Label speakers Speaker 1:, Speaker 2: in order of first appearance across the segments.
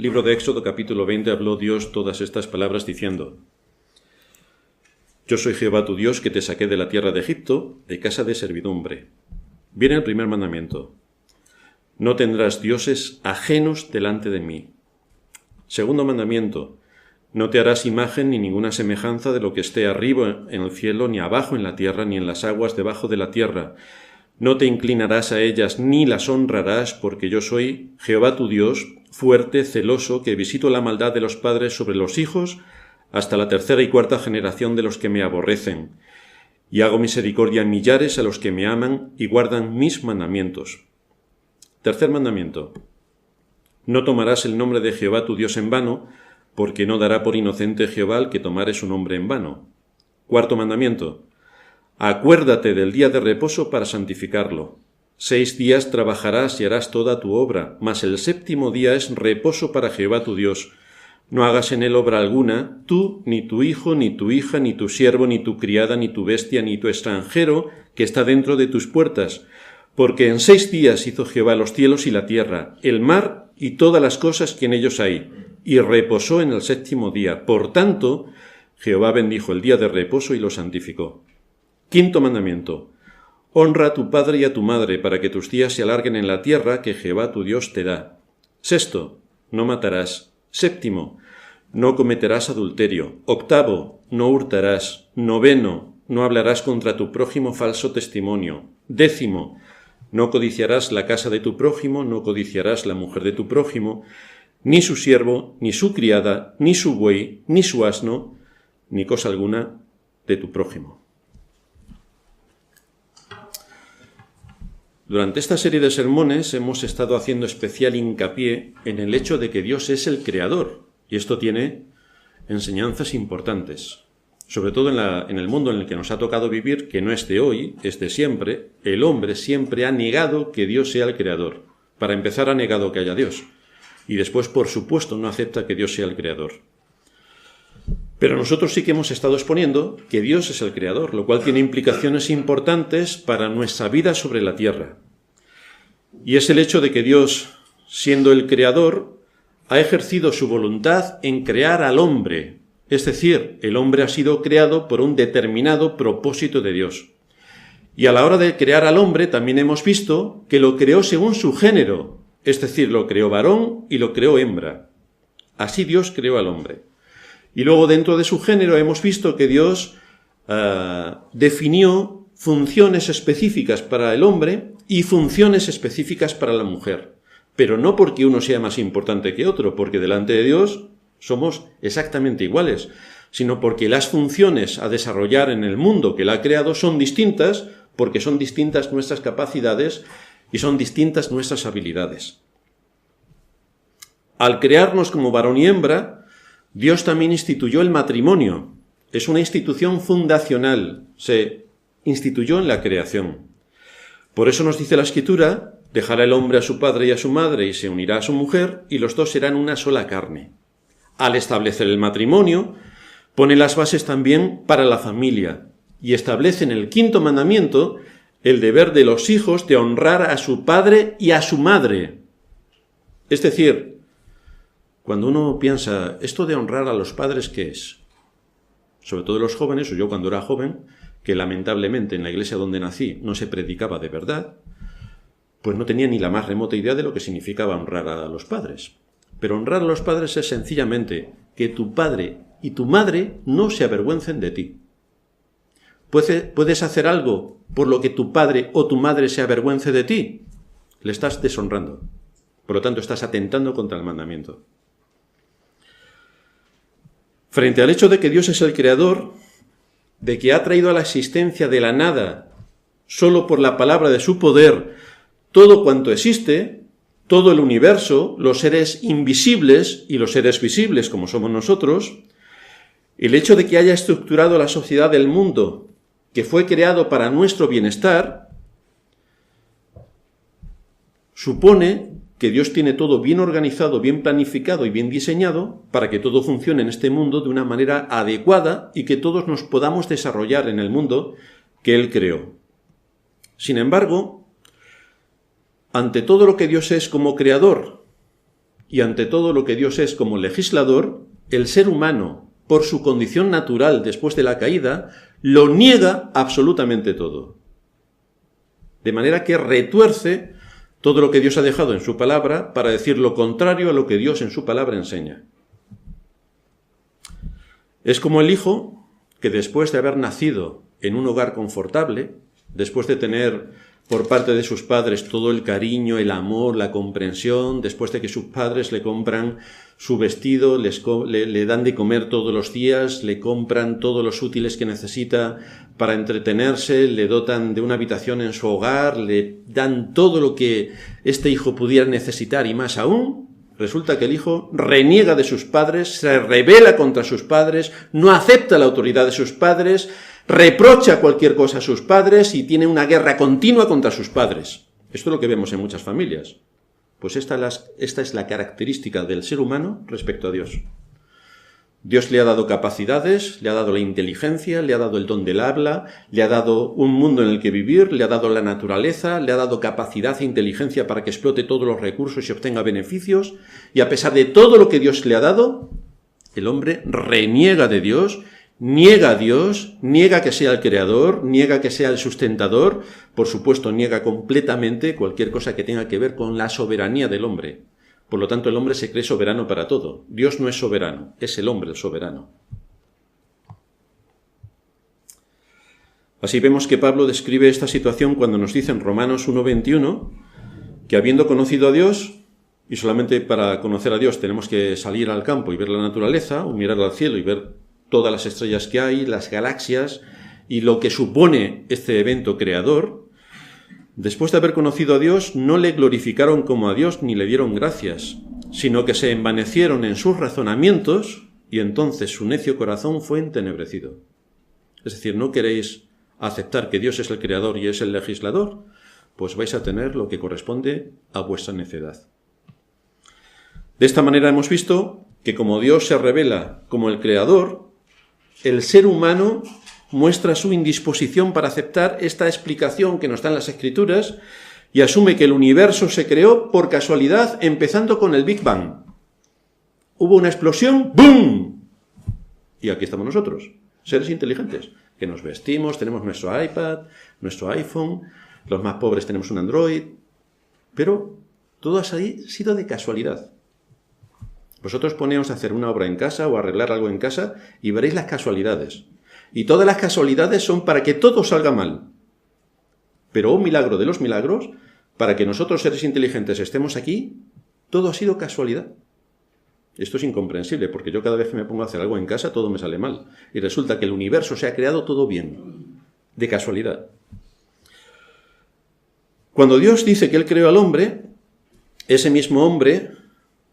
Speaker 1: Libro de Éxodo, capítulo 20, habló Dios todas estas palabras diciendo: Yo soy Jehová tu Dios, que te saqué de la tierra de Egipto, de casa de servidumbre. Viene el primer mandamiento: No tendrás dioses ajenos delante de mí. Segundo mandamiento: No te harás imagen ni ninguna semejanza de lo que esté arriba en el cielo, ni abajo en la tierra, ni en las aguas debajo de la tierra. No te inclinarás a ellas ni las honrarás, porque yo soy Jehová tu Dios, fuerte, celoso, que visito la maldad de los padres sobre los hijos, hasta la tercera y cuarta generación de los que me aborrecen. Y hago misericordia en millares a los que me aman y guardan mis mandamientos. Tercer mandamiento: No tomarás el nombre de Jehová tu Dios en vano, porque no dará por inocente Jehová al que tomare su nombre en vano. Cuarto mandamiento: Acuérdate del día de reposo para santificarlo. 6 días trabajarás y harás toda tu obra, mas el séptimo día es reposo para Jehová tu Dios. No hagas en él obra alguna, tú, ni tu hijo, ni tu hija, ni tu siervo, ni tu criada, ni tu bestia, ni tu extranjero, que está dentro de tus puertas. Porque en 6 días hizo Jehová los cielos y la tierra, el mar y todas las cosas que en ellos hay, y reposó en el séptimo día. Por tanto, Jehová bendijo el día de reposo y lo santificó. Quinto mandamiento: Honra a tu padre y a tu madre, para que tus días se alarguen en la tierra que Jehová tu Dios te da. Sexto: No matarás. Séptimo: No cometerás adulterio. Octavo: No hurtarás. Noveno: No hablarás contra tu prójimo falso testimonio. Décimo: No codiciarás la casa de tu prójimo, no codiciarás la mujer de tu prójimo, ni su siervo, ni su criada, ni su buey, ni su asno, ni cosa alguna de tu prójimo. Durante esta serie de sermones hemos estado haciendo especial hincapié en el hecho de que Dios es el Creador, y esto tiene enseñanzas importantes. Sobre todo en el mundo en el que nos ha tocado vivir, que no es de hoy, es de siempre, el hombre siempre ha negado que Dios sea el Creador. Para empezar, ha negado que haya Dios. Y después, por supuesto, no acepta que Dios sea el Creador. Pero nosotros sí que hemos estado exponiendo que Dios es el Creador, lo cual tiene implicaciones importantes para nuestra vida sobre la tierra. Y es el hecho de que Dios, siendo el Creador, ha ejercido su voluntad en crear al hombre. Es decir, el hombre ha sido creado por un determinado propósito de Dios. Y a la hora de crear al hombre también hemos visto que lo creó según su género, es decir, lo creó varón y lo creó hembra. Así Dios creó al hombre. Y luego dentro de su género hemos visto que Dios definió funciones específicas para el hombre y funciones específicas para la mujer. Pero no porque uno sea más importante que otro, porque delante de Dios somos exactamente iguales, sino porque las funciones a desarrollar en el mundo que Él ha creado son distintas, porque son distintas nuestras capacidades y son distintas nuestras habilidades. Al crearnos como varón y hembra, Dios también instituyó el matrimonio. Es una institución fundacional, se instituyó en la creación. Por eso nos dice la Escritura: dejará el hombre a su padre y a su madre y se unirá a su mujer, y los dos serán una sola carne. Al establecer el matrimonio, pone las bases también para la familia y establece en el quinto mandamiento el deber de los hijos de honrar a su padre y a su madre. Es decir, cuando uno piensa, esto de honrar a los padres, ¿qué es? Sobre todo los jóvenes, o yo cuando era joven, que lamentablemente en la iglesia donde nací no se predicaba de verdad, pues no tenía ni la más remota idea de lo que significaba honrar a los padres. Pero honrar a los padres es sencillamente que tu padre y tu madre no se avergüencen de ti. ¿Puedes hacer algo por lo que tu padre o tu madre se avergüence de ti? Le estás deshonrando. Por lo tanto, estás atentando contra el mandamiento. Frente al hecho de que Dios es el Creador, de que ha traído a la existencia de la nada, solo por la palabra de su poder, todo cuanto existe, todo el universo, los seres invisibles y los seres visibles como somos nosotros, el hecho de que haya estructurado la sociedad del mundo, que fue creado para nuestro bienestar, supone que Dios tiene todo bien organizado, bien planificado y bien diseñado para que todo funcione en este mundo de una manera adecuada y que todos nos podamos desarrollar en el mundo que Él creó. Sin embargo, ante todo lo que Dios es como creador y ante todo lo que Dios es como legislador, el ser humano, por su condición natural después de la caída, lo niega absolutamente todo. De manera que retuerce todo lo que Dios ha dejado en su palabra para decir lo contrario a lo que Dios en su palabra enseña. Es como el hijo que después de haber nacido en un hogar confortable, después de tener por parte de sus padres todo el cariño, el amor, la comprensión, después de que sus padres le compran su vestido, le dan de comer todos los días, le compran todos los útiles que necesita para entretenerse, le dotan de una habitación en su hogar, le dan todo lo que este hijo pudiera necesitar y más aún, resulta que el hijo reniega de sus padres, se rebela contra sus padres, no acepta la autoridad de sus padres, reprocha cualquier cosa a sus padres y tiene una guerra continua contra sus padres. Esto es lo que vemos en muchas familias. Pues esta es la característica del ser humano respecto a Dios. Dios le ha dado capacidades, le ha dado la inteligencia, le ha dado el don del habla, le ha dado un mundo en el que vivir, le ha dado la naturaleza, le ha dado capacidad e inteligencia para que explote todos los recursos y obtenga beneficios, y a pesar de todo lo que Dios le ha dado, el hombre reniega de Dios, niega a Dios, niega que sea el creador, niega que sea el sustentador, por supuesto niega completamente cualquier cosa que tenga que ver con la soberanía del hombre. Por lo tanto, el hombre se cree soberano para todo. Dios no es soberano, es el hombre el soberano. Así vemos que Pablo describe esta situación cuando nos dice en Romanos 1:21 que habiendo conocido a Dios, y solamente para conocer a Dios tenemos que salir al campo y ver la naturaleza, o mirar al cielo y ver todas las estrellas que hay, las galaxias y lo que supone este evento creador, después de haber conocido a Dios, no le glorificaron como a Dios ni le dieron gracias, sino que se envanecieron en sus razonamientos y entonces su necio corazón fue entenebrecido. Es decir, ¿no queréis aceptar que Dios es el creador y es el legislador? Pues vais a tener lo que corresponde a vuestra necedad. De esta manera hemos visto que como Dios se revela como el creador, el ser humano muestra su indisposición para aceptar esta explicación que nos dan las Escrituras y asume que el universo se creó por casualidad, empezando con el Big Bang. Hubo una explosión, ¡boom! Y aquí estamos nosotros, seres inteligentes, que nos vestimos, tenemos nuestro iPad, nuestro iPhone, los más pobres tenemos un Android, pero todo ha sido de casualidad. Vosotros poneos a hacer una obra en casa o a arreglar algo en casa y veréis las casualidades. Y todas las casualidades son para que todo salga mal. Pero un milagro de los milagros, para que nosotros seres inteligentes estemos aquí, todo ha sido casualidad. Esto es incomprensible, porque yo cada vez que me pongo a hacer algo en casa, todo me sale mal. Y resulta que el universo se ha creado todo bien, de casualidad. Cuando Dios dice que Él creó al hombre, ese mismo hombre,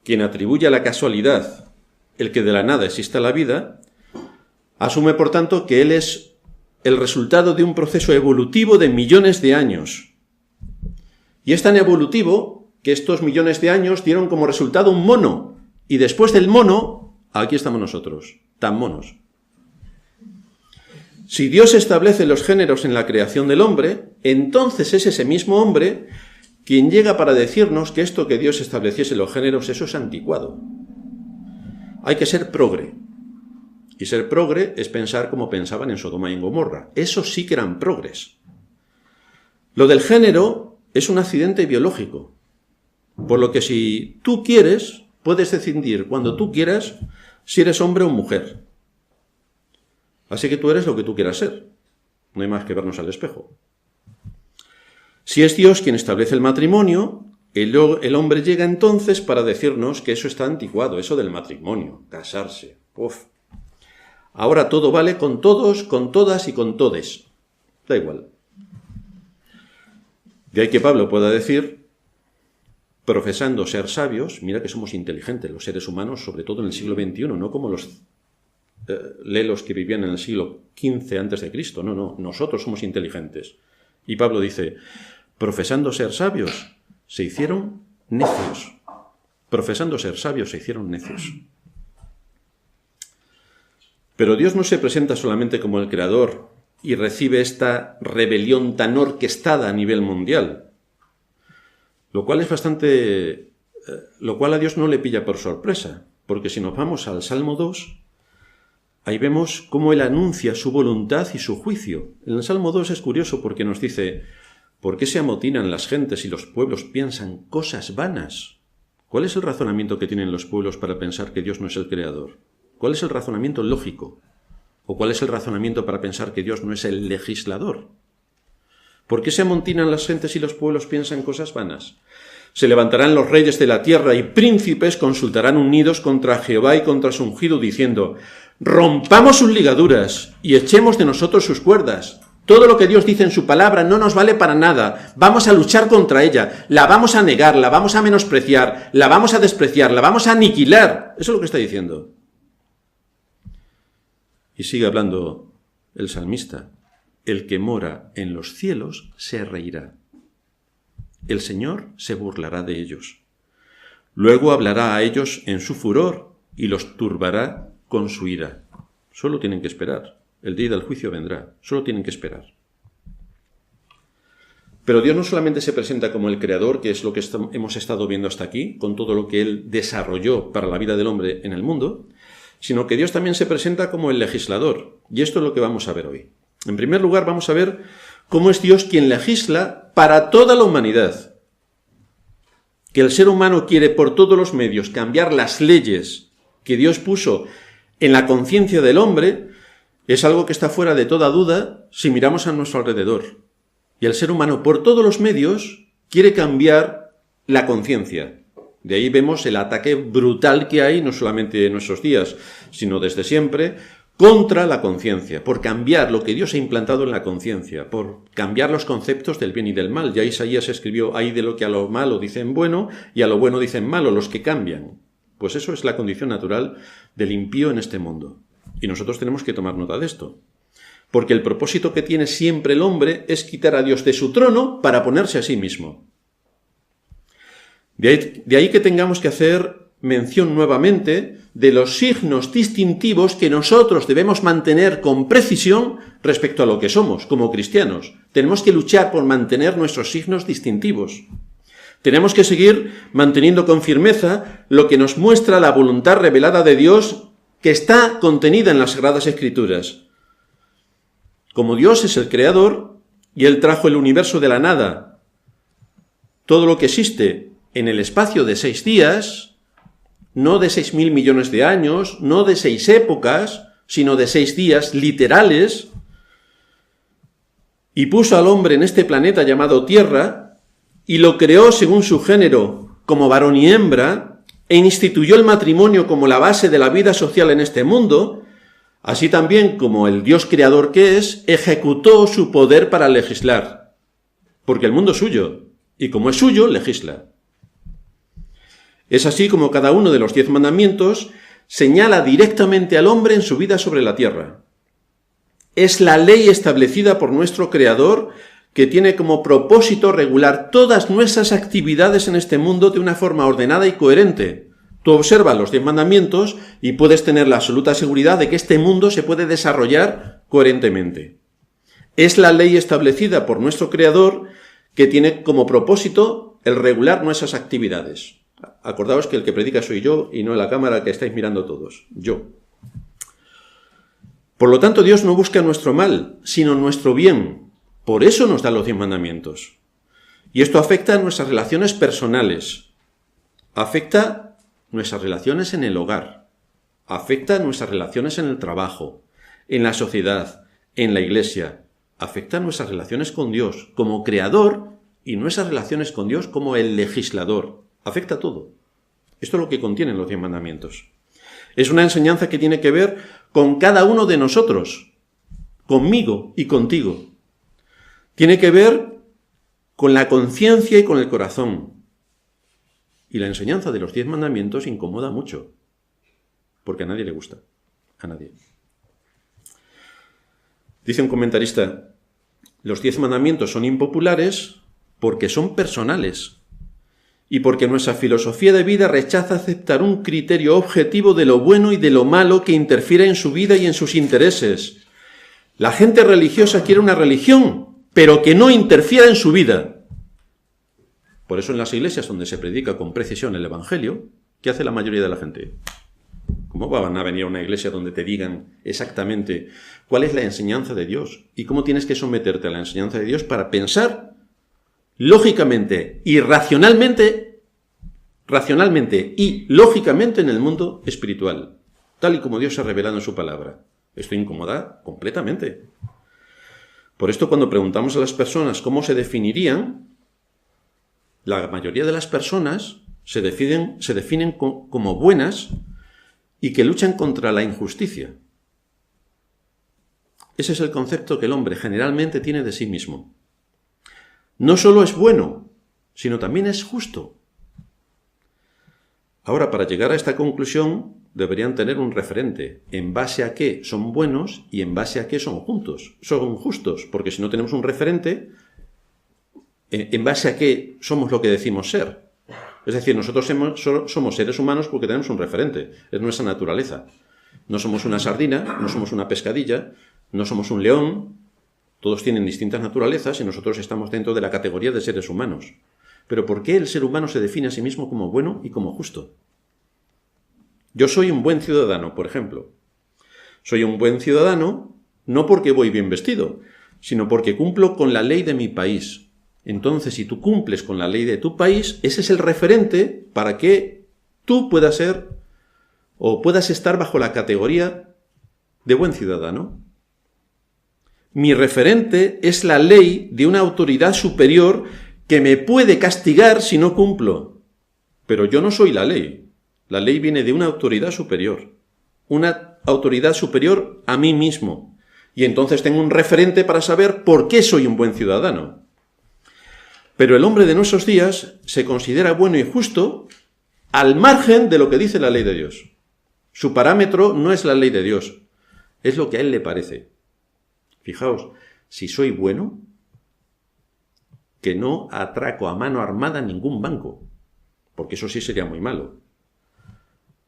Speaker 1: quien atribuye a la casualidad el que de la nada exista la vida, asume por tanto que Él es el resultado de un proceso evolutivo de millones de años. Y es tan evolutivo que estos millones de años dieron como resultado un mono. Y después del mono, aquí estamos nosotros, tan monos. Si Dios establece los géneros en la creación del hombre, entonces es ese mismo hombre quien llega para decirnos que esto que Dios estableciese los géneros, eso es anticuado. Hay que ser progre. Y ser progre es pensar como pensaban en Sodoma y en Gomorra. Esos sí que eran progres. Lo del género es un accidente biológico. Por lo que si tú quieres, puedes decidir cuando tú quieras si eres hombre o mujer. Así que tú eres lo que tú quieras ser. No hay más que vernos al espejo. Si es Dios quien establece el matrimonio, el hombre llega entonces para decirnos que eso está anticuado, eso del matrimonio, casarse. Uf. Ahora todo vale con todos, con todas y con todes. Da igual. De ahí que Pablo pueda decir, profesando ser sabios, mira que somos inteligentes los seres humanos, sobre todo en el siglo XXI, no como los lelos que vivían en el siglo XV antes de Cristo. No, nosotros somos inteligentes. Y Pablo dice, profesando ser sabios, se hicieron necios. Profesando ser sabios, se hicieron necios. Pero Dios no se presenta solamente como el creador y recibe esta rebelión tan orquestada a nivel mundial, lo cual es bastante lo cual a Dios no le pilla por sorpresa, porque si nos vamos al Salmo 2, ahí vemos cómo Él anuncia su voluntad y su juicio. En el Salmo 2 es curioso porque nos dice: ¿por qué se amotinan las gentes y los pueblos piensan cosas vanas? ¿Cuál es el razonamiento que tienen los pueblos para pensar que Dios no es el creador? ¿Cuál es el razonamiento lógico? ¿O cuál es el razonamiento para pensar que Dios no es el legislador? ¿Por qué se amotinan las gentes y los pueblos piensan cosas vanas? Se levantarán los reyes de la tierra y príncipes consultarán unidos contra Jehová y contra su ungido, diciendo: rompamos sus ligaduras y echemos de nosotros sus cuerdas. Todo lo que Dios dice en su palabra no nos vale para nada. Vamos a luchar contra ella, la vamos a negar, la vamos a menospreciar, la vamos a despreciar, la vamos a aniquilar. Eso es lo que está diciendo. Y sigue hablando el salmista: el que mora en los cielos se reirá. El Señor se burlará de ellos. Luego hablará a ellos en su furor y los turbará con su ira. Solo tienen que esperar. El día del juicio vendrá. Solo tienen que esperar. Pero Dios no solamente se presenta como el creador, que es lo que hemos estado viendo hasta aquí, con todo lo que Él desarrolló para la vida del hombre en el mundo, sino que Dios también se presenta como el legislador. Y esto es lo que vamos a ver hoy. En primer lugar, vamos a ver cómo es Dios quien legisla para toda la humanidad. Que el ser humano quiere por todos los medios cambiar las leyes que Dios puso en la conciencia del hombre es algo que está fuera de toda duda si miramos a nuestro alrededor. Y el ser humano por todos los medios quiere cambiar la conciencia. De ahí vemos el ataque brutal que hay, no solamente en nuestros días, sino desde siempre, contra la conciencia, por cambiar lo que Dios ha implantado en la conciencia, por cambiar los conceptos del bien y del mal. Ya Isaías escribió: hay de lo que a lo malo dicen bueno y a lo bueno dicen malo, los que cambian. Pues eso es la condición natural del impío en este mundo. Y nosotros tenemos que tomar nota de esto. Porque el propósito que tiene siempre el hombre es quitar a Dios de su trono para ponerse a sí mismo. De ahí que tengamos que hacer mención nuevamente de los signos distintivos que nosotros debemos mantener con precisión respecto a lo que somos como cristianos. Tenemos que luchar por mantener nuestros signos distintivos. Tenemos que seguir manteniendo con firmeza lo que nos muestra la voluntad revelada de Dios que está contenida en las Sagradas Escrituras. Como Dios es el creador y Él trajo el universo de la nada, todo lo que existe en el espacio de 6 días, no de 6.000 millones de años, no de 6 épocas, sino de 6 días literales, y puso al hombre en este planeta llamado Tierra, y lo creó según su género, como varón y hembra, e instituyó el matrimonio como la base de la vida social en este mundo, así también como el Dios creador que es, ejecutó su poder para legislar, porque el mundo es suyo, y como es suyo, legisla. Es así como cada uno de los 10 mandamientos señala directamente al hombre en su vida sobre la tierra. Es la ley establecida por nuestro Creador que tiene como propósito regular todas nuestras actividades en este mundo de una forma ordenada y coherente. Tú observas los 10 mandamientos y puedes tener la absoluta seguridad de que este mundo se puede desarrollar coherentemente. Es la ley establecida por nuestro Creador que tiene como propósito el regular nuestras actividades. Acordaos que el que predica soy yo y no la cámara que estáis mirando todos. Yo. Por lo tanto, Dios no busca nuestro mal, sino nuestro bien. Por eso nos da los 10 mandamientos. Y esto afecta a nuestras relaciones personales. Afecta nuestras relaciones en el hogar. Afecta a nuestras relaciones en el trabajo, en la sociedad, en la iglesia. Afecta a nuestras relaciones con Dios como creador y nuestras relaciones con Dios como el legislador. Afecta a todo. Esto es lo que contienen los 10 mandamientos. Es una enseñanza que tiene que ver con cada uno de nosotros, conmigo y contigo. Tiene que ver con la conciencia y con el corazón. Y la enseñanza de los 10 mandamientos incomoda mucho, porque a nadie le gusta. A nadie. Dice un comentarista: los 10 mandamientos son impopulares porque son personales y porque nuestra filosofía de vida rechaza aceptar un criterio objetivo de lo bueno y de lo malo que interfiere en su vida y en sus intereses. La gente religiosa quiere una religión, pero que no interfiera en su vida. Por eso en las iglesias donde se predica con precisión el Evangelio, ¿qué hace la mayoría de la gente? ¿Cómo van a venir a una iglesia donde te digan exactamente cuál es la enseñanza de Dios y cómo tienes que someterte a la enseñanza de Dios para pensar lógicamente y racionalmente y lógicamente en el mundo espiritual, tal y como Dios se ha revelado en su palabra? Esto incomoda completamente. Por esto, cuando preguntamos a las personas cómo se definirían, la mayoría de las personas se definen como buenas y que luchan contra la injusticia. Ese es el concepto que el hombre generalmente tiene de sí mismo. No solo es bueno, sino también es justo. Ahora, para llegar a esta conclusión, deberían tener un referente en base a qué son buenos y en base a qué son justos, porque si no tenemos un referente, en base a qué somos lo que decimos ser. Es decir, nosotros somos seres humanos porque tenemos un referente, es nuestra naturaleza. No somos una sardina, no somos una pescadilla, no somos un león, todos tienen distintas naturalezas y nosotros estamos dentro de la categoría de seres humanos. Pero ¿por qué el ser humano se define a sí mismo como bueno y como justo? Yo soy un buen ciudadano, por ejemplo. Soy un buen ciudadano no porque voy bien vestido, sino porque cumplo con la ley de mi país. Entonces, si tú cumples con la ley de tu país, ese es el referente para que tú puedas ser o puedas estar bajo la categoría de buen ciudadano. Mi referente es la ley de una autoridad superior que me puede castigar si no cumplo. Pero yo no soy la ley. La ley viene de una autoridad superior a mí mismo. Y entonces tengo un referente para saber por qué soy un buen ciudadano. Pero el hombre de nuestros días se considera bueno y justo al margen de lo que dice la ley de Dios. Su parámetro no es la ley de Dios, es lo que a él le parece. Fijaos, si soy bueno, que no atraco a mano armada ningún banco, porque eso sí sería muy malo.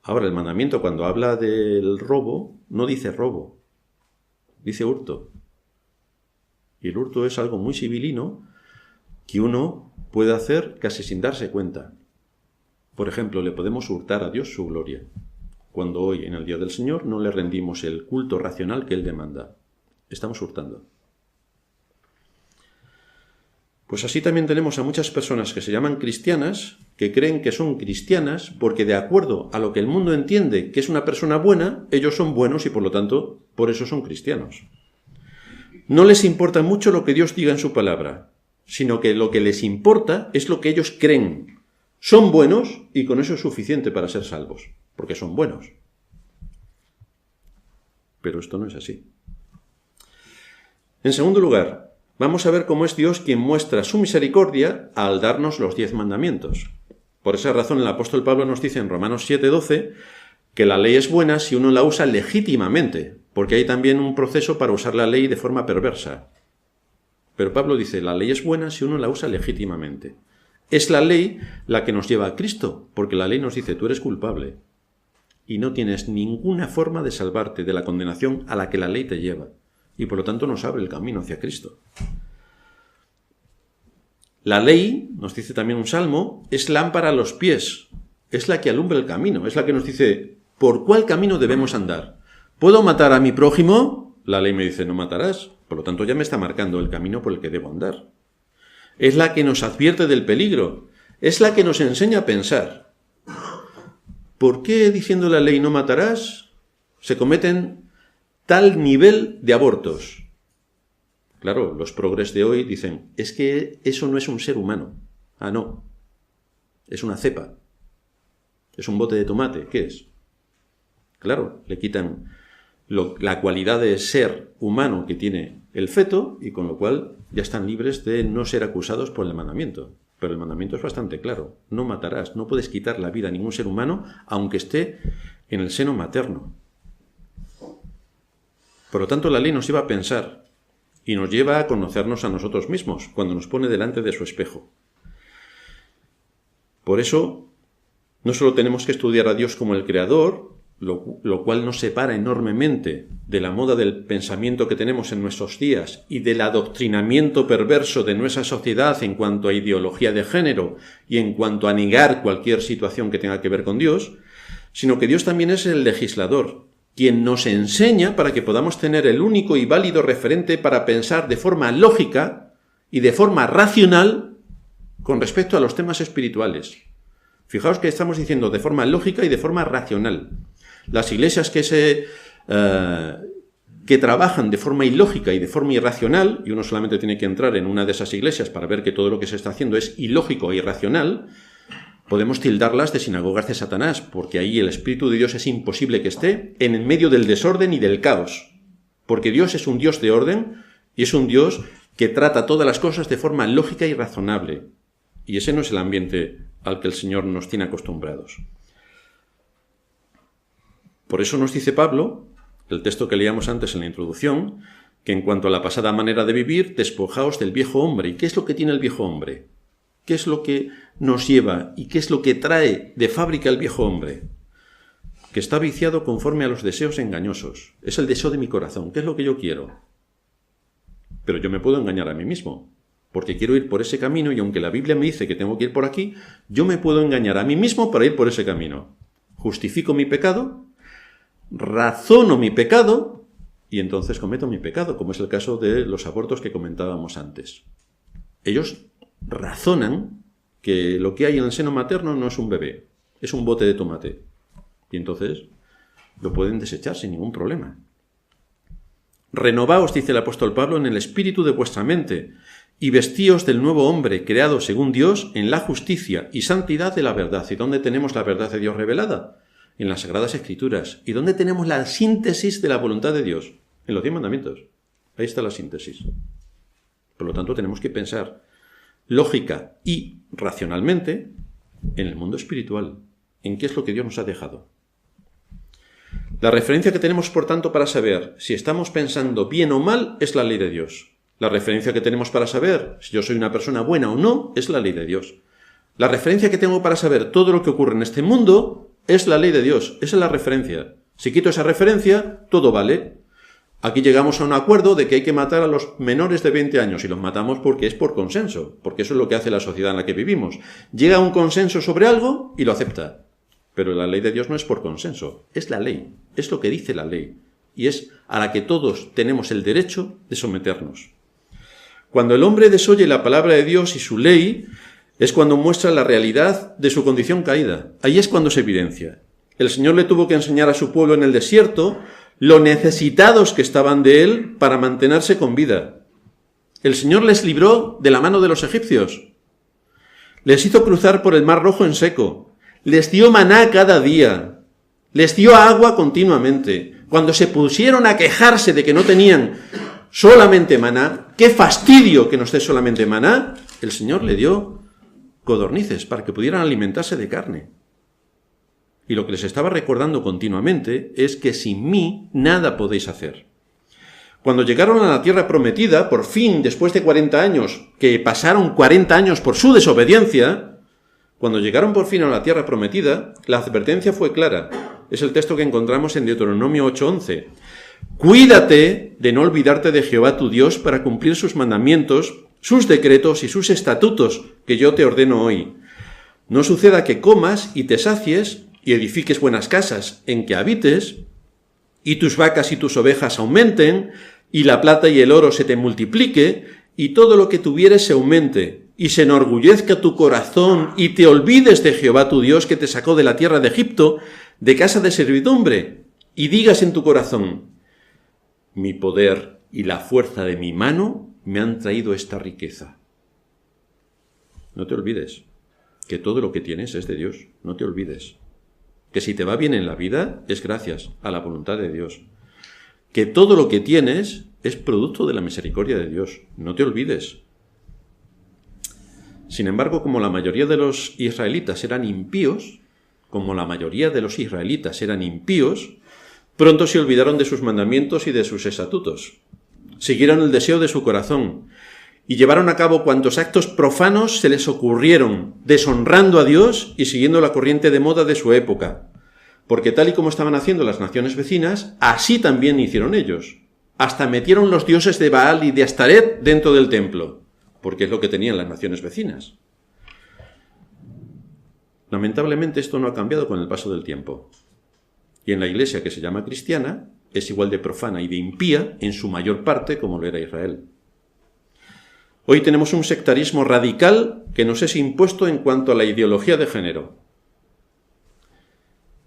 Speaker 1: Ahora, el mandamiento cuando habla del robo, no dice robo, dice hurto. Y el hurto es algo muy civilino que uno puede hacer casi sin darse cuenta. Por ejemplo, le podemos hurtar a Dios su gloria, cuando hoy, en el Día del Señor, no le rendimos el culto racional que Él demanda. Estamos hurtando. Pues así también tenemos a muchas personas que se llaman cristianas, que creen que son cristianas porque de acuerdo a lo que el mundo entiende que es una persona buena, ellos son buenos y por lo tanto, por eso son cristianos. No les importa mucho lo que Dios diga en su palabra, sino que lo que les importa es lo que ellos creen. Son buenos y con eso es suficiente para ser salvos, porque son buenos. Pero esto no es así. En segundo lugar, vamos a ver cómo es Dios quien muestra su misericordia al darnos los 10 mandamientos. Por esa razón el apóstol Pablo nos dice en Romanos 7:12 que la ley es buena si uno la usa legítimamente, porque hay también un proceso para usar la ley de forma perversa. Pero Pablo dice, la ley es buena si uno la usa legítimamente. Es la ley la que nos lleva a Cristo, porque la ley nos dice, tú eres culpable y no tienes ninguna forma de salvarte de la condenación a la que la ley te lleva. Y por lo tanto nos abre el camino hacia Cristo. La ley, nos dice también un salmo, es lámpara a los pies, es la que alumbra el camino, es la que nos dice por cuál camino debemos andar. ¿Puedo matar a mi prójimo? La ley me dice no matarás, por lo tanto ya me está marcando el camino por el que debo andar. Es la que nos advierte del peligro, es la que nos enseña a pensar. ¿Por qué diciendo la ley no matarás se cometen tal nivel de abortos? Claro, los progres de hoy dicen, es que eso no es un ser humano. Ah, no. Es una cepa. Es un bote de tomate. ¿Qué es? Claro, le quitan la cualidad de ser humano que tiene el feto y con lo cual ya están libres de no ser acusados por el mandamiento. Pero el mandamiento es bastante claro. No matarás. No puedes quitar la vida a ningún ser humano aunque esté en el seno materno. Por lo tanto, la ley nos lleva a pensar y nos lleva a conocernos a nosotros mismos cuando nos pone delante de su espejo. Por eso, no solo tenemos que estudiar a Dios como el Creador, lo cual nos separa enormemente de la moda del pensamiento que tenemos en nuestros días y del adoctrinamiento perverso de nuestra sociedad en cuanto a ideología de género y en cuanto a negar cualquier situación que tenga que ver con Dios, sino que Dios también es el legislador, quien nos enseña para que podamos tener el único y válido referente para pensar de forma lógica y de forma racional con respecto a los temas espirituales. Fijaos que estamos diciendo de forma lógica y de forma racional. Las iglesias que trabajan de forma ilógica y de forma irracional, y uno solamente tiene que entrar en una de esas iglesias para ver que todo lo que se está haciendo es ilógico e irracional, podemos tildarlas de sinagogas de Satanás, porque ahí el Espíritu de Dios es imposible que esté en el medio del desorden y del caos, porque Dios es un Dios de orden y es un Dios que trata todas las cosas de forma lógica y razonable, y ese no es el ambiente al que el Señor nos tiene acostumbrados. Por eso nos dice Pablo, el texto que leíamos antes en la introducción, que en cuanto a la pasada manera de vivir, despojaos del viejo hombre. ¿Y qué es lo que tiene el viejo hombre? ¿Qué es lo que nos lleva y qué es lo que trae de fábrica el viejo hombre? Que está viciado conforme a los deseos engañosos. Es el deseo de mi corazón. ¿Qué es lo que yo quiero? Pero yo me puedo engañar a mí mismo, porque quiero ir por ese camino y aunque la Biblia me dice que tengo que ir por aquí, yo me puedo engañar a mí mismo para ir por ese camino. Justifico mi pecado, razono mi pecado y entonces cometo mi pecado, como es el caso de los abortos que comentábamos antes. Ellos razonan que lo que hay en el seno materno no es un bebé, es un bote de tomate. Y entonces lo pueden desechar sin ningún problema. Renovaos, dice el apóstol Pablo, en el espíritu de vuestra mente y vestíos del nuevo hombre creado según Dios en la justicia y santidad de la verdad. ¿Y dónde tenemos la verdad de Dios revelada? En las Sagradas Escrituras. ¿Y dónde tenemos la síntesis de la voluntad de Dios? En los 10 mandamientos. Ahí está la síntesis. Por lo tanto, tenemos que pensar lógica y racionalmente en el mundo espiritual, en qué es lo que Dios nos ha dejado. La referencia que tenemos, por tanto, para saber si estamos pensando bien o mal es la ley de Dios. La referencia que tenemos para saber si yo soy una persona buena o no es la ley de Dios. La referencia que tengo para saber todo lo que ocurre en este mundo es la ley de Dios. Esa es la referencia. Si quito esa referencia, todo vale. Aquí llegamos a un acuerdo de que hay que matar a los menores de 20 años y los matamos porque es por consenso, porque eso es lo que hace la sociedad en la que vivimos. Llega a un consenso sobre algo y lo acepta. Pero la ley de Dios no es por consenso, es la ley, es lo que dice la ley y es a la que todos tenemos el derecho de someternos. Cuando el hombre desoye la palabra de Dios y su ley, es cuando muestra la realidad de su condición caída. Ahí es cuando se evidencia. El Señor le tuvo que enseñar a su pueblo en el desierto lo necesitados que estaban de él para mantenerse con vida. El Señor les libró de la mano de los egipcios. Les hizo cruzar por el Mar Rojo en seco. Les dio maná cada día. Les dio agua continuamente. Cuando se pusieron a quejarse de que no tenían solamente maná, qué fastidio que nos dé solamente maná, el Señor le dio codornices para que pudieran alimentarse de carne. Y lo que les estaba recordando continuamente es que sin mí nada podéis hacer. Cuando llegaron a la tierra prometida, por fin, después de 40 años, que pasaron 40 años por su desobediencia, cuando llegaron por fin a la tierra prometida, la advertencia fue clara. Es el texto que encontramos en Deuteronomio 8:11. Cuídate de no olvidarte de Jehová tu Dios para cumplir sus mandamientos, sus decretos y sus estatutos que yo te ordeno hoy. No suceda que comas y te sacies y edifiques buenas casas en que habites, y tus vacas y tus ovejas aumenten, y la plata y el oro se te multiplique, y todo lo que tuvieres se aumente, y se enorgullezca tu corazón, y te olvides de Jehová tu Dios que te sacó de la tierra de Egipto, de casa de servidumbre, y digas en tu corazón, mi poder y la fuerza de mi mano me han traído esta riqueza. No te olvides que todo lo que tienes es de Dios, no te olvides. Que si te va bien en la vida es gracias a la voluntad de Dios. Que todo lo que tienes es producto de la misericordia de Dios. No te olvides. Sin embargo, como la mayoría de los israelitas eran impíos, pronto se olvidaron de sus mandamientos y de sus estatutos. Siguieron el deseo de su corazón y llevaron a cabo cuantos actos profanos se les ocurrieron, deshonrando a Dios y siguiendo la corriente de moda de su época. Porque tal y como estaban haciendo las naciones vecinas, así también hicieron ellos. Hasta metieron los dioses de Baal y de Astaret dentro del templo, porque es lo que tenían las naciones vecinas. Lamentablemente esto no ha cambiado con el paso del tiempo. Y en la iglesia que se llama cristiana es igual de profana y de impía en su mayor parte como lo era Israel. Hoy tenemos un sectarismo radical que nos es impuesto en cuanto a la ideología de género.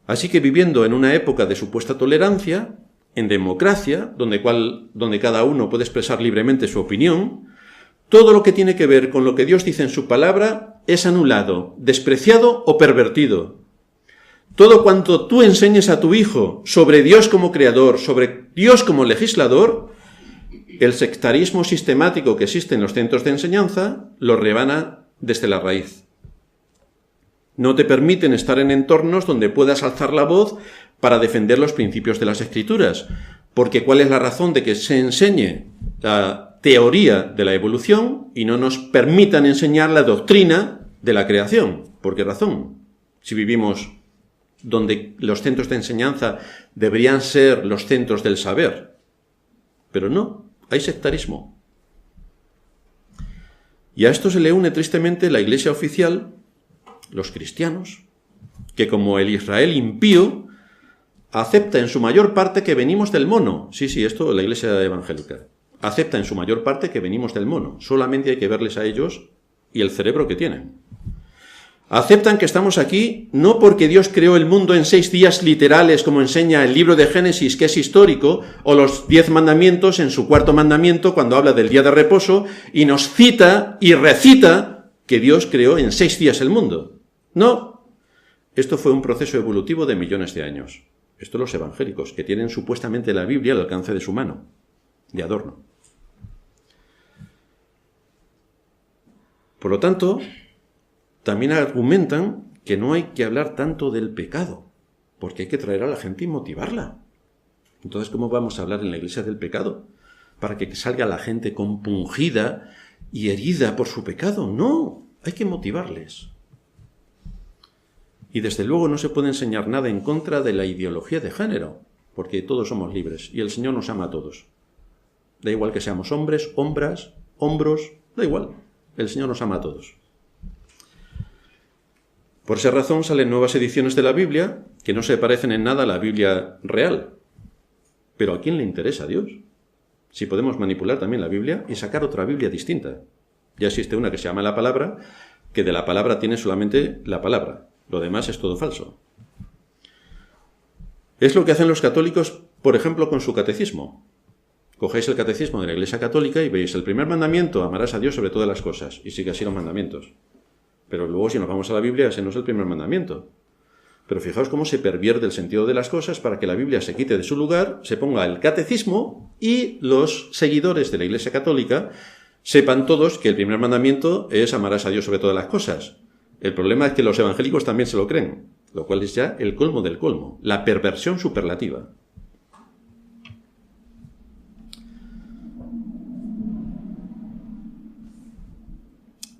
Speaker 1: Así que viviendo en una época de supuesta tolerancia, en democracia, donde cada uno puede expresar libremente su opinión, todo lo que tiene que ver con lo que Dios dice en su palabra es anulado, despreciado o pervertido. Todo cuanto tú enseñes a tu hijo sobre Dios como creador, sobre Dios como legislador, el sectarismo sistemático que existe en los centros de enseñanza lo rebana desde la raíz. No te permiten estar en entornos donde puedas alzar la voz para defender los principios de las Escrituras, porque ¿cuál es la razón de que se enseñe la teoría de la evolución y no nos permitan enseñar la doctrina de la creación? ¿Por qué razón? Si vivimos donde los centros de enseñanza deberían ser los centros del saber. Pero no, hay sectarismo. Y a esto se le une tristemente la Iglesia oficial, los cristianos, que como el Israel impío, acepta en su mayor parte que venimos del mono. Sí, esto la Iglesia evangélica. Acepta en su mayor parte que venimos del mono. Solamente hay que verles a ellos y el cerebro que tienen. Aceptan que estamos aquí no porque Dios creó el mundo en 6 días literales, como enseña el libro de Génesis, que es histórico, o los 10 mandamientos en su 4º mandamiento, cuando habla del día de reposo, y nos cita y recita que Dios creó en 6 días el mundo. No, esto fue un proceso evolutivo de millones de años. Esto los evangélicos, que tienen supuestamente la Biblia al alcance de su mano, de adorno. Por lo tanto, también argumentan que no hay que hablar tanto del pecado, porque hay que traer a la gente y motivarla. Entonces, ¿cómo vamos a hablar en la iglesia del pecado? Para que salga la gente compungida y herida por su pecado. No, hay que motivarles. Y desde luego no se puede enseñar nada en contra de la ideología de género, porque todos somos libres y el Señor nos ama a todos. Da igual que seamos hombres, hombros, da igual. El Señor nos ama a todos. Por esa razón salen nuevas ediciones de la Biblia que no se parecen en nada a la Biblia real. Pero ¿a quién le interesa a Dios? Si podemos manipular también la Biblia y sacar otra Biblia distinta. Ya existe una que se llama La Palabra, que de la palabra tiene solamente la palabra. Lo demás es todo falso. Es lo que hacen los católicos, por ejemplo, con su catecismo. Cogéis el catecismo de la Iglesia Católica y veis el primer mandamiento, amarás a Dios sobre todas las cosas. Y sigue así los mandamientos. Pero luego si nos vamos a la Biblia, ese no es el primer mandamiento. Pero fijaos cómo se pervierte el sentido de las cosas para que la Biblia se quite de su lugar, se ponga el catecismo y los seguidores de la Iglesia Católica sepan todos que el primer mandamiento es amarás a Dios sobre todas las cosas. El problema es que los evangélicos también se lo creen, lo cual es ya el colmo del colmo, la perversión superlativa.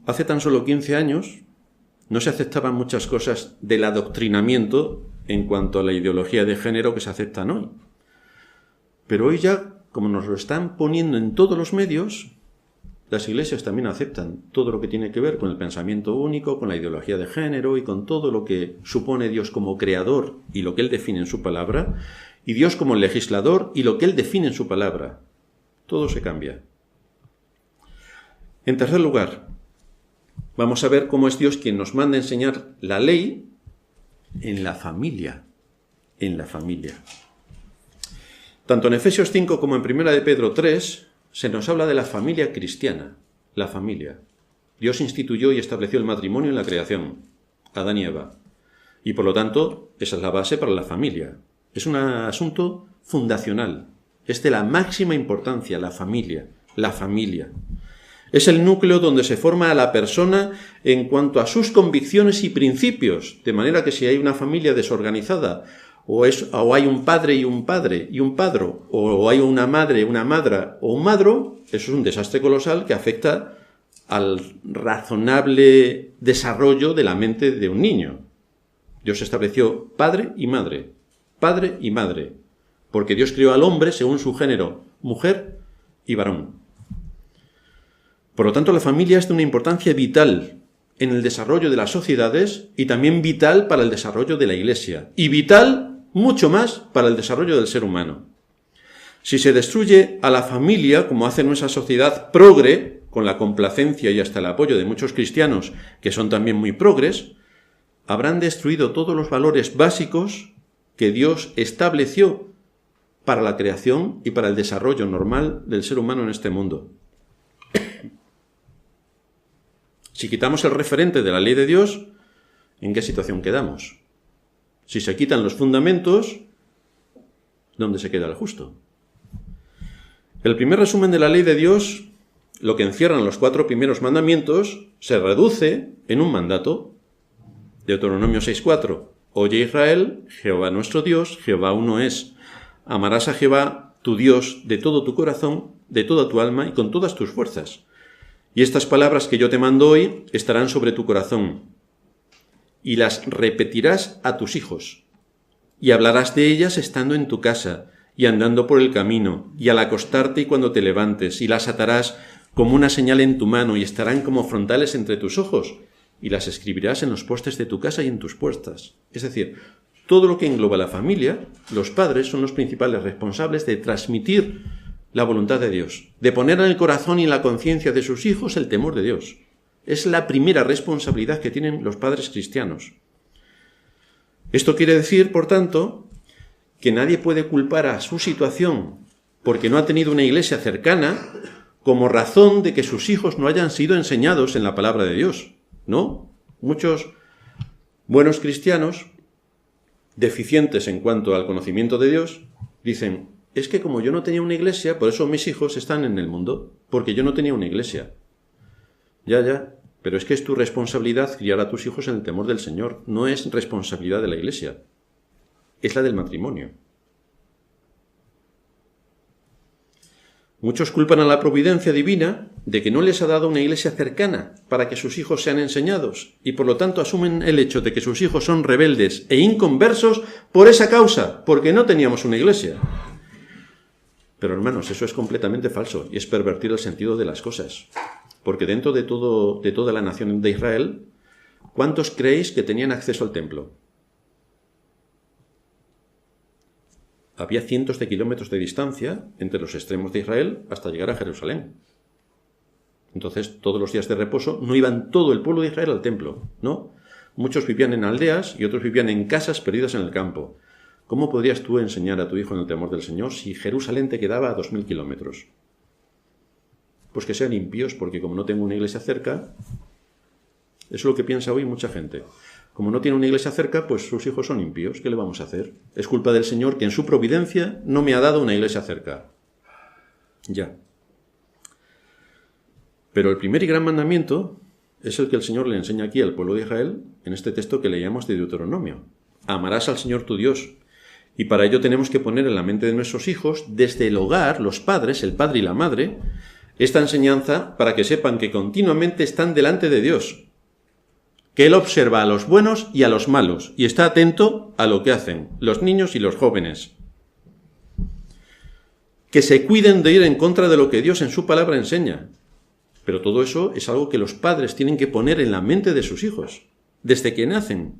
Speaker 1: Hace tan solo 15 años no se aceptaban muchas cosas del adoctrinamiento en cuanto a la ideología de género que se aceptan hoy. Pero hoy ya, como nos lo están poniendo en todos los medios, las iglesias también aceptan todo lo que tiene que ver con el pensamiento único, con la ideología de género y con todo lo que supone Dios como creador y lo que Él define en su palabra, y Dios como legislador y lo que Él define en su palabra. Todo se cambia. En tercer lugar, vamos a ver cómo es Dios quien nos manda a enseñar la ley en la familia. En la familia. Tanto en Efesios 5 como en 1 de Pedro 3 se nos habla de la familia cristiana. La familia. Dios instituyó y estableció el matrimonio en la creación. Adán y Eva. Y por lo tanto, esa es la base para la familia. Es un asunto fundacional. Es de la máxima importancia la familia. La familia. Es el núcleo donde se forma a la persona en cuanto a sus convicciones y principios, de manera que si hay una familia desorganizada, o hay un padre y un padro, o hay una madre, una madra o un madro, eso es un desastre colosal que afecta al razonable desarrollo de la mente de un niño. Dios estableció padre y madre, porque Dios creó al hombre según su género, mujer y varón. Por lo tanto, la familia es de una importancia vital en el desarrollo de las sociedades y también vital para el desarrollo de la Iglesia, y vital mucho más para el desarrollo del ser humano. Si se destruye a la familia, como hace nuestra sociedad progre, con la complacencia y hasta el apoyo de muchos cristianos que son también muy progres, habrán destruido todos los valores básicos que Dios estableció para la creación y para el desarrollo normal del ser humano en este mundo. Si quitamos el referente de la ley de Dios, ¿en qué situación quedamos? Si se quitan los fundamentos, ¿dónde se queda el justo? El primer resumen de la ley de Dios, lo que encierran los 4 primeros mandamientos, se reduce en un mandato. Deuteronomio 6:4. Oye Israel, Jehová nuestro Dios, Jehová uno es. Amarás a Jehová, tu Dios, de todo tu corazón, de toda tu alma y con todas tus fuerzas. Y estas palabras que yo te mando hoy estarán sobre tu corazón, y las repetirás a tus hijos, y hablarás de ellas estando en tu casa, y andando por el camino, y al acostarte y cuando te levantes, y las atarás como una señal en tu mano, y estarán como frontales entre tus ojos, y las escribirás en los postes de tu casa y en tus puertas. Es decir, todo lo que engloba la familia, los padres son los principales responsables de transmitir la voluntad de Dios, de poner en el corazón y en la conciencia de sus hijos el temor de Dios. Es la primera responsabilidad que tienen los padres cristianos. Esto quiere decir, por tanto, que nadie puede culpar a su situación porque no ha tenido una iglesia cercana como razón de que sus hijos no hayan sido enseñados en la palabra de Dios. No, muchos buenos cristianos, deficientes en cuanto al conocimiento de Dios, dicen: es que como yo no tenía una iglesia, por eso mis hijos están en el mundo, porque yo no tenía una iglesia. Ya, pero es que es tu responsabilidad criar a tus hijos en el temor del Señor, no es responsabilidad de la iglesia, es la del matrimonio. Muchos culpan a la providencia divina de que no les ha dado una iglesia cercana para que sus hijos sean enseñados, y por lo tanto asumen el hecho de que sus hijos son rebeldes e inconversos por esa causa, porque no teníamos una iglesia. Pero hermanos, eso es completamente falso y es pervertir el sentido de las cosas. Porque dentro de toda la nación de Israel, ¿cuántos creéis que tenían acceso al templo? Había cientos de kilómetros de distancia entre los extremos de Israel hasta llegar a Jerusalén. Entonces, todos los días de reposo no iban todo el pueblo de Israel al templo, ¿no? Muchos vivían en aldeas y otros vivían en casas perdidas en el campo. ¿Cómo podrías tú enseñar a tu hijo en el temor del Señor si Jerusalén te quedaba a 2000 kilómetros? Pues que sean impíos, porque como no tengo una iglesia cerca, eso es lo que piensa hoy mucha gente. Como no tiene una iglesia cerca, pues sus hijos son impíos. ¿Qué le vamos a hacer? Es culpa del Señor que en su providencia no me ha dado una iglesia cerca. Ya. Pero el primer y gran mandamiento es el que el Señor le enseña aquí al pueblo de Israel en este texto que leíamos de Deuteronomio. Amarás al Señor tu Dios. Y para ello tenemos que poner en la mente de nuestros hijos, desde el hogar, los padres, el padre y la madre, esta enseñanza para que sepan que continuamente están delante de Dios, que Él observa a los buenos y a los malos, y está atento a lo que hacen los niños y los jóvenes. Que se cuiden de ir en contra de lo que Dios en su palabra enseña. Pero todo eso es algo que los padres tienen que poner en la mente de sus hijos, desde que nacen.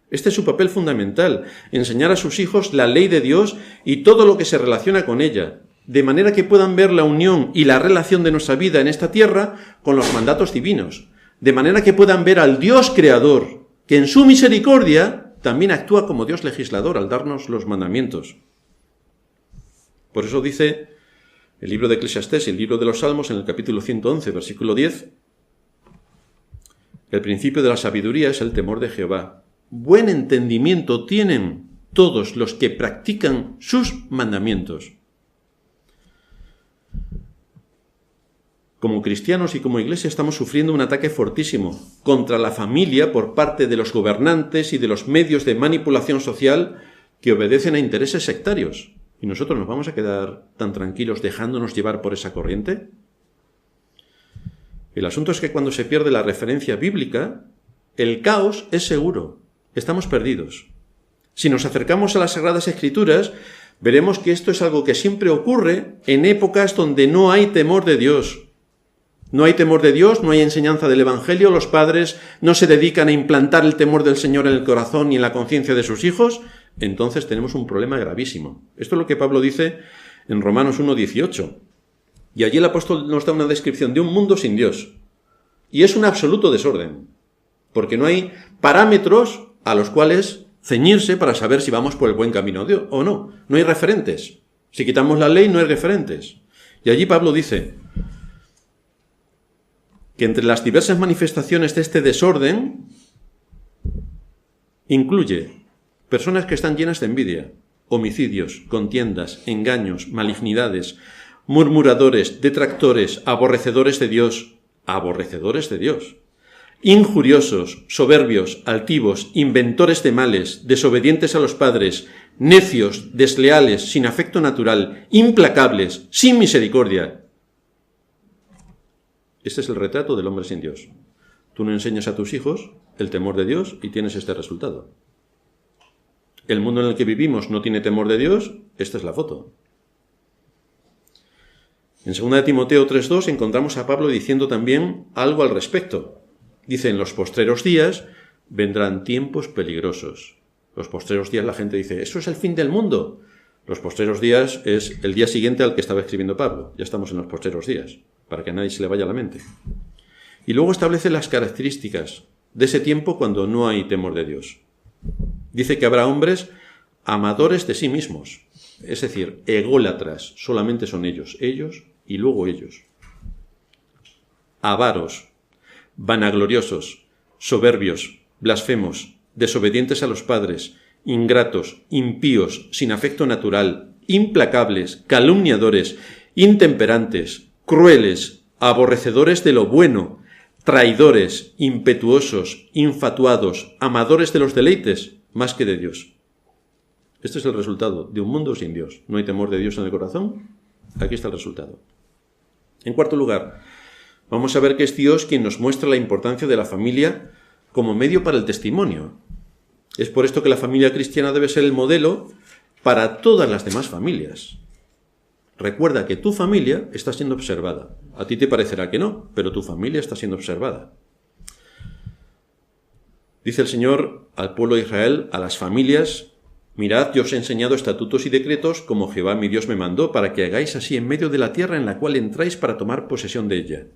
Speaker 1: Este es su papel fundamental, enseñar a sus hijos la ley de Dios y todo lo que se relaciona con ella, de manera que puedan ver la unión y la relación de nuestra vida en esta tierra con los mandatos divinos, de manera que puedan ver al Dios creador, que en su misericordia también actúa como Dios legislador al darnos los mandamientos. Por eso dice el libro de Eclesiastés y el libro de los Salmos en el capítulo 111, versículo 10, el principio de la sabiduría es el temor de Jehová. Buen entendimiento tienen todos los que practican sus mandamientos. Como cristianos y como iglesia estamos sufriendo un ataque fortísimo contra la familia por parte de los gobernantes y de los medios de manipulación social que obedecen a intereses sectarios. ¿Y nosotros nos vamos a quedar tan tranquilos dejándonos llevar por esa corriente? El asunto es que cuando se pierde la referencia bíblica, el caos es seguro. estamos perdidos. Si nos acercamos a las Sagradas Escrituras, veremos que esto es algo que siempre ocurre en épocas donde no hay temor de Dios. No hay temor de Dios, no hay enseñanza del Evangelio, los padres no se dedican a implantar el temor del Señor en el corazón y en la conciencia de sus hijos, entonces tenemos un problema gravísimo. Esto es lo que Pablo dice en Romanos 1:18. Y allí el apóstol nos da una descripción de un mundo sin Dios. Y es un absoluto desorden, porque no hay parámetros a los cuales ceñirse para saber si vamos por el buen camino o no. No hay referentes. Si quitamos la ley, no hay referentes. Y allí Pablo dice que entre las diversas manifestaciones de este desorden incluye personas que están llenas de envidia, homicidios, contiendas, engaños, malignidades, murmuradores, detractores, aborrecedores de Dios, injuriosos, soberbios, altivos, inventores de males, desobedientes a los padres, necios, desleales, sin afecto natural, implacables, sin misericordia. Este es el retrato del hombre sin Dios. Tú no enseñas a tus hijos el temor de Dios y tienes este resultado. El mundo en el que vivimos no tiene temor de Dios, esta es la foto. En 2 Timoteo 3:2 encontramos a Pablo diciendo también algo al respecto. Dice, en los postreros días vendrán tiempos peligrosos. Los postreros días la gente dice, ¿eso es el fin del mundo? Los postreros días es el día siguiente al que estaba escribiendo Pablo. Ya estamos en los postreros días, para que a nadie se le vaya a la mente. Y luego establece las características de ese tiempo cuando no hay temor de Dios. Dice que habrá hombres amadores de sí mismos, es decir, ególatras, solamente son ellos y luego ellos. Avaros, vanagloriosos, soberbios, blasfemos, desobedientes a los padres, ingratos, impíos, sin afecto natural, implacables, calumniadores, intemperantes, crueles, aborrecedores de lo bueno, traidores, impetuosos, infatuados, amadores de los deleites, más que de Dios. Este es el resultado de un mundo sin Dios. No hay temor de Dios en el corazón. Aquí está el resultado. En cuarto lugar, vamos a ver que es Dios quien nos muestra la importancia de la familia como medio para el testimonio. Es por esto que la familia cristiana debe ser el modelo para todas las demás familias. Recuerda que tu familia está siendo observada. A ti te parecerá que no, pero tu familia está siendo observada. Dice el Señor al pueblo de Israel, a las familias, mirad, yo os he enseñado estatutos y decretos como Jehová mi Dios me mandó, para que hagáis así en medio de la tierra en la cual entráis para tomar posesión de ella.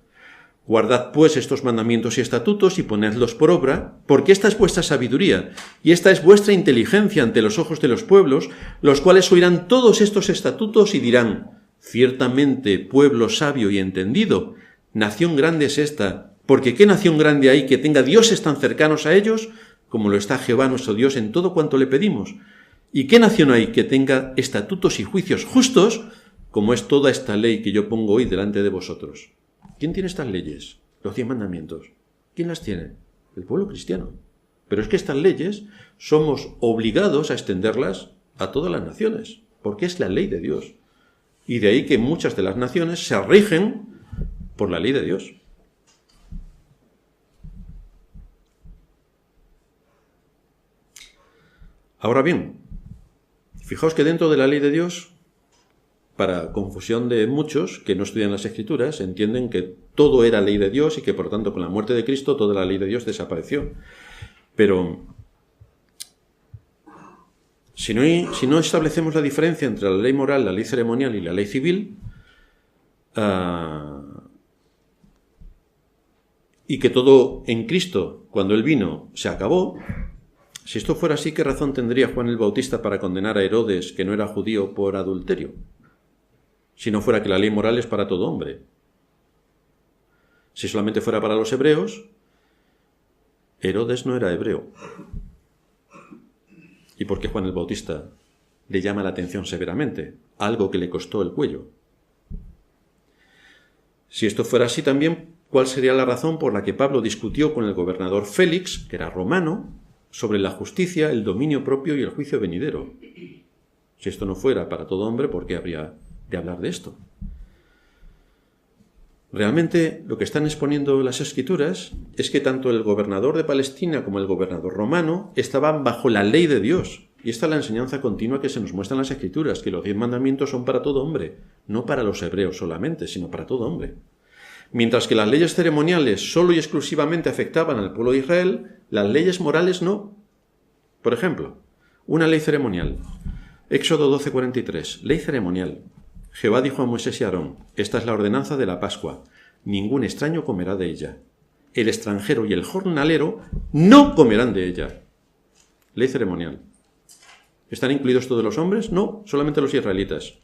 Speaker 1: Guardad pues estos mandamientos y estatutos y ponedlos por obra, porque esta es vuestra sabiduría, y esta es vuestra inteligencia ante los ojos de los pueblos, los cuales oirán todos estos estatutos y dirán, ciertamente pueblo sabio y entendido, nación grande es esta, porque ¿qué nación grande hay que tenga dioses tan cercanos a ellos, como lo está Jehová nuestro Dios en todo cuanto le pedimos? ¿Y qué nación hay que tenga estatutos y juicios justos, como es toda esta ley que yo pongo hoy delante de vosotros? ¿Quién tiene estas leyes? Los 10 mandamientos. ¿Quién las tiene? El pueblo cristiano. Pero es que estas leyes somos obligados a extenderlas a todas las naciones, porque es la ley de Dios. Y de ahí que muchas de las naciones se rigen por la ley de Dios. Ahora bien, fijaos que dentro de la ley de Dios, para confusión de muchos que no estudian las Escrituras, entienden que todo era ley de Dios y que por tanto con la muerte de Cristo toda la ley de Dios desapareció. Pero si no establecemos la diferencia entre la ley moral, la ley ceremonial y la ley civil, y que todo en Cristo, cuando Él vino, se acabó, si esto fuera así, ¿qué razón tendría Juan el Bautista para condenar a Herodes, que no era judío, por adulterio? Si no fuera que la ley moral es para todo hombre. Si solamente fuera para los hebreos, Herodes no era hebreo. ¿Y por qué Juan el Bautista le llama la atención severamente? Algo que le costó el cuello. Si esto fuera así también, ¿cuál sería la razón por la que Pablo discutió con el gobernador Félix, que era romano, sobre la justicia, el dominio propio y el juicio venidero? Si esto no fuera para todo hombre, ¿por qué habría de hablar de esto? Realmente lo que están exponiendo las Escrituras es que tanto el gobernador de Palestina como el gobernador romano estaban bajo la ley de Dios. Y esta es la enseñanza continua que se nos muestra en las Escrituras, que los 10 mandamientos son para todo hombre, no para los hebreos solamente, sino para todo hombre. Mientras que las leyes ceremoniales solo y exclusivamente afectaban al pueblo de Israel, las leyes morales no. Por ejemplo, una ley ceremonial. Éxodo 12:43, ley ceremonial. Jehová dijo a Moisés y a Aarón, esta es la ordenanza de la Pascua, ningún extraño comerá de ella. El extranjero y el jornalero no comerán de ella. Ley ceremonial. ¿Están incluidos todos los hombres? No, solamente los israelitas.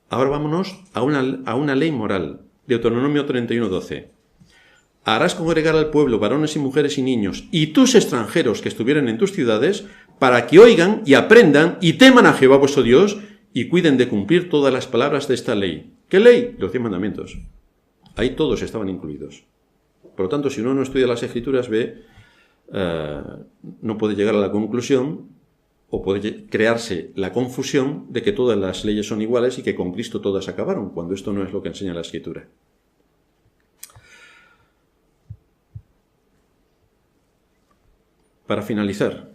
Speaker 1: Ahora vámonos a una ley moral. Deuteronomio 31:12. Harás congregar al pueblo, varones y mujeres y niños, y tus extranjeros que estuvieren en tus ciudades, para que oigan y aprendan y teman a Jehová vuestro Dios, y cuiden de cumplir todas las palabras de esta ley. ¿Qué ley? Los 10 mandamientos. Ahí todos estaban incluidos. Por lo tanto, si uno no estudia las Escrituras, no puede llegar a la conclusión, o puede crearse la confusión de que todas las leyes son iguales y que con Cristo todas acabaron, cuando esto no es lo que enseña la Escritura. Para finalizar,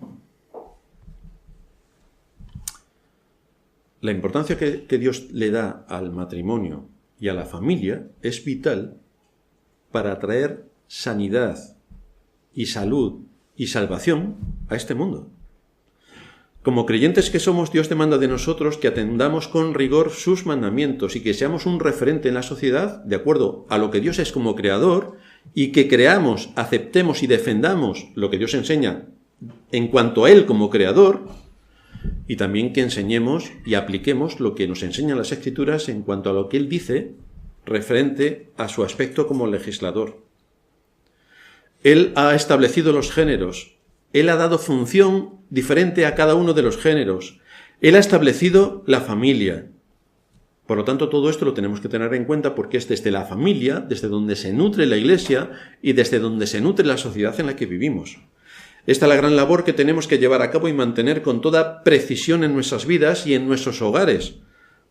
Speaker 1: la importancia que Dios le da al matrimonio y a la familia es vital para traer sanidad y salud y salvación a este mundo. Como creyentes que somos, Dios demanda de nosotros que atendamos con rigor sus mandamientos y que seamos un referente en la sociedad de acuerdo a lo que Dios es como creador y que creamos, aceptemos y defendamos lo que Dios enseña en cuanto a Él como creador y también que enseñemos y apliquemos lo que nos enseñan las Escrituras en cuanto a lo que Él dice referente a su aspecto como legislador. Él ha establecido los géneros. Él ha dado función diferente a cada uno de los géneros. Él ha establecido la familia. Por lo tanto, todo esto lo tenemos que tener en cuenta porque es desde la familia, desde donde se nutre la Iglesia y desde donde se nutre la sociedad en la que vivimos. Esta es la gran labor que tenemos que llevar a cabo y mantener con toda precisión en nuestras vidas y en nuestros hogares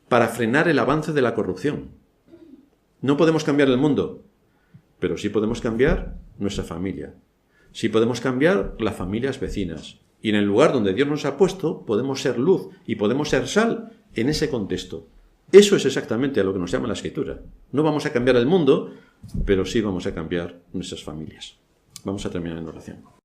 Speaker 1: para frenar el avance de la corrupción. No podemos cambiar el mundo, pero sí podemos cambiar nuestra familia. Sí podemos cambiar las familias vecinas. Y en el lugar donde Dios nos ha puesto, podemos ser luz y podemos ser sal en ese contexto. Eso es exactamente a lo que nos llama la Escritura. No vamos a cambiar el mundo, pero sí vamos a cambiar nuestras familias. Vamos a terminar en oración.